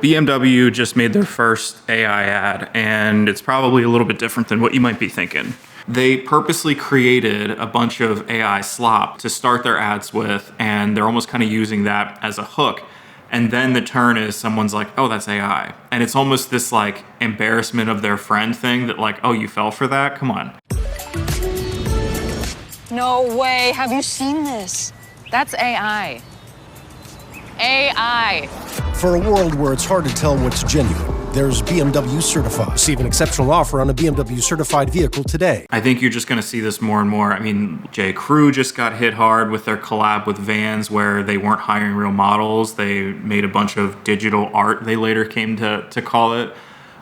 BMW just made their first AI ad, and it's probably a little bit different than what you might be thinking. They purposely created a bunch of AI slop to start their ads with, and they're almost kind of using that as a hook. And then the turn is someone's like, oh, that's AI. And it's almost this like embarrassment of their friend thing that like, oh, you fell for that? Come on. No way. Have you seen this? That's AI. AI. For a world where it's hard to tell what's genuine, there's BMW Certified. Receive an exceptional offer on a BMW certified vehicle today. I think you're just going to see this more and more. I mean, J.Crew just got hit hard with their collab with Vans where they weren't hiring real models. They made a bunch of digital art, they later came to call it.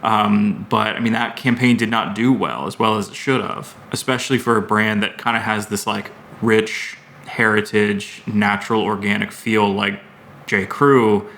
But I mean, that campaign did not do well as it should have, especially for a brand that kind of has this like rich heritage, natural, organic feel like J.Crew.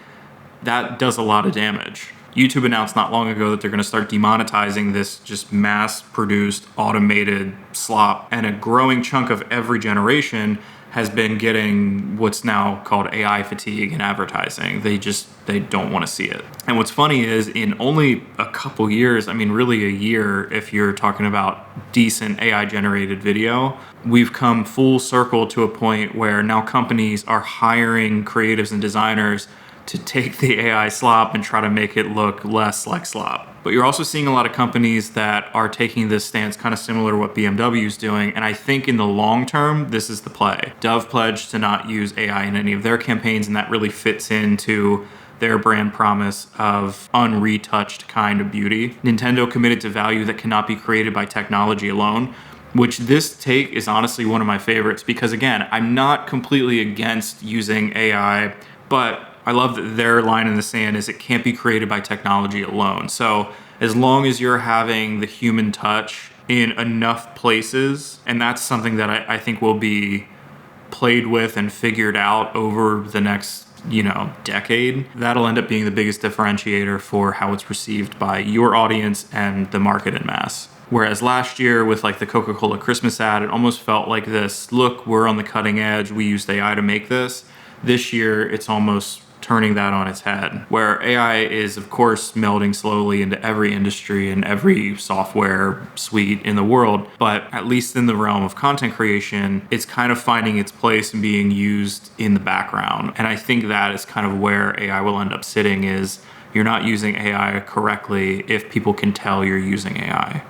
That does a lot of damage. YouTube announced not long ago that they're going to start demonetizing this just mass-produced, automated slop, and a growing chunk of every generation has been getting what's now called AI fatigue in advertising. They don't want to see it. And what's funny is in only a couple years, I mean really a year if you're talking about decent AI generated video, we've come full circle to a point where now companies are hiring creatives and designers to take the AI slop and try to make it look less like slop. But you're also seeing a lot of companies that are taking this stance kind of similar to what BMW is doing. And I think in the long term, this is the play. Dove pledged to not use AI in any of their campaigns, and that really fits into their brand promise of unretouched kind of beauty. Nintendo committed to value that cannot be created by technology alone, which this take is honestly one of my favorites because again, I'm not completely against using AI, but I love that their line in the sand is it can't be created by technology alone. So as long as you're having the human touch in enough places, and that's something that I think will be played with and figured out over the next, decade, that'll end up being the biggest differentiator for how it's received by your audience and the market en masse. Whereas last year with like the Coca-Cola Christmas ad, it almost felt like this, look, we're on the cutting edge, we used AI to make this. This year, it's almost turning that on its head, where AI is, of course, melding slowly into every industry and every software suite in the world. But at least in the realm of content creation, it's kind of finding its place and being used in the background. And I think that is kind of where AI will end up sitting is you're not using AI correctly if people can tell you're using AI.